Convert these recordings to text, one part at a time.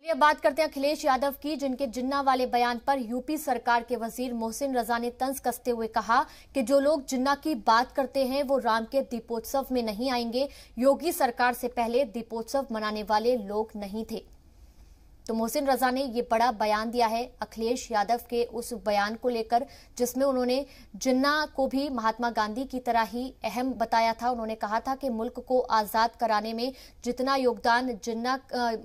अब बात करते हैं अखिलेश यादव की, जिनके जिन्ना वाले बयान पर यूपी सरकार के वजीर मोहसिन रजा ने तंज कसते हुए कहा कि जो लोग जिन्ना की बात करते हैं वो राम के दीपोत्सव में नहीं आएंगे। योगी सरकार से पहले दीपोत्सव मनाने वाले लोग नहीं थे। तो मोहसिन रजा ने ये बड़ा बयान दिया है अखिलेश यादव के उस बयान को लेकर, जिसमें उन्होंने जिन्ना को भी महात्मा गांधी की तरह ही अहम बताया था। उन्होंने कहा था कि मुल्क को आजाद कराने में जितना योगदान जिन्ना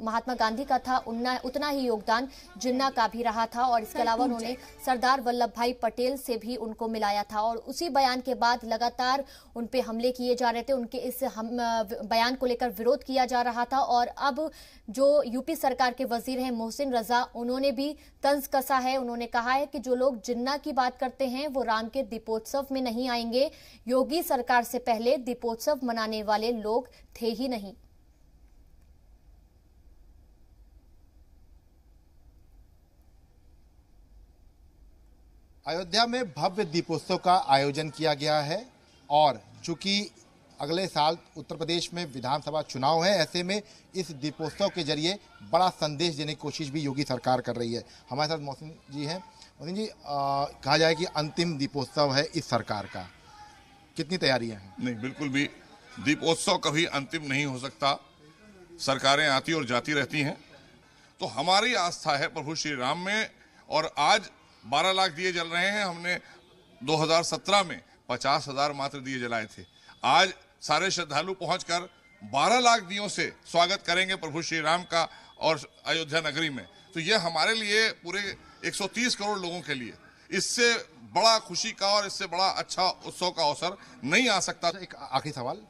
महात्मा गांधी का था उतना ही योगदान जिन्ना का भी रहा था। और इसके अलावा उन्होंने सरदार वल्लभ भाई पटेल से भी उनको मिलाया था। और उसी बयान के बाद लगातार उन पे हमले किए जा रहे थे, उनके इस बयान को लेकर विरोध किया जा रहा था। और अब जो यूपी सरकार के वजीर हैं मोहसिन रजा, उन्होंने भी तंज कसा है। उन्होंने कहा है कि जो लोग जिन्ना की बात करते हैं वो राम के दीपोत्सव में नहीं आएंगे। योगी सरकार से पहले दीपोत्सव मनाने वाले लोग थे ही नहीं। अयोध्या में भव्य दीपोत्सव का आयोजन किया गया है और चूंकि अगले साल उत्तर प्रदेश में विधानसभा चुनाव है, ऐसे में इस दीपोत्सव के जरिए बड़ा संदेश देने की कोशिश भी योगी सरकार कर रही है। हमारे साथ मोहसिन जी हैं। मोहसिन जी, कहा जाए कि अंतिम दीपोत्सव है इस सरकार का, कितनी तैयारियां हैं? नहीं, बिल्कुल भी दीपोत्सव कभी अंतिम नहीं हो सकता। सरकारें आती और जाती रहती हैं। तो हमारी आस्था है प्रभु श्री राम में। और आज 12 लाख दिए जल रहे हैं। हमने 2017 में 50,000 मात्र दिए जलाए थे। आज सारे श्रद्धालु पहुंचकर 12 लाख दियों से स्वागत करेंगे प्रभु श्री राम का और अयोध्या नगरी में। तो यह हमारे लिए पूरे 130 करोड़ लोगों के लिए इससे बड़ा खुशी का और इससे बड़ा अच्छा उत्सव का अवसर नहीं आ सकता। एक आखिरी सवाल,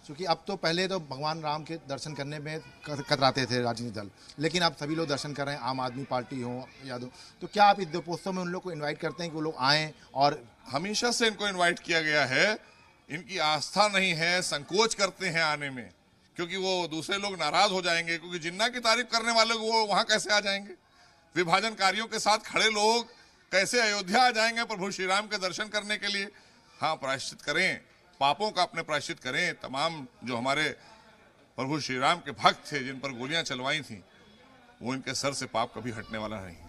क्योंकि अब तो पहले तो भगवान राम के दर्शन करने में कतराते थे राजनीतिक दल, लेकिन अब सभी लोग दर्शन कर रहे हैं, आम आदमी पार्टी हो या तो क्या आप इस दीपोत्सव में उन लोग को इन्वाइट करते हैं कि वो लोग आएँ? और हमेशा से इनको इन्वाइट किया गया है। इनकी आस्था नहीं है, संकोच करते हैं आने में, क्योंकि वो दूसरे लोग नाराज हो जाएंगे। क्योंकि जिन्ना की तारीफ करने वाले वो वहां कैसे आ जाएंगे? विभाजनकारियों के साथ खड़े लोग कैसे अयोध्या आ जाएंगे प्रभु श्री राम के दर्शन करने के लिए? हाँ, प्रायश्चित करें, पापों का अपने प्रायश्चित करें। तमाम जो हमारे प्रभु श्री राम के भक्त थे जिन पर गोलियां चलवाई थी, वो इनके सर से पाप कभी हटने वाला नहीं।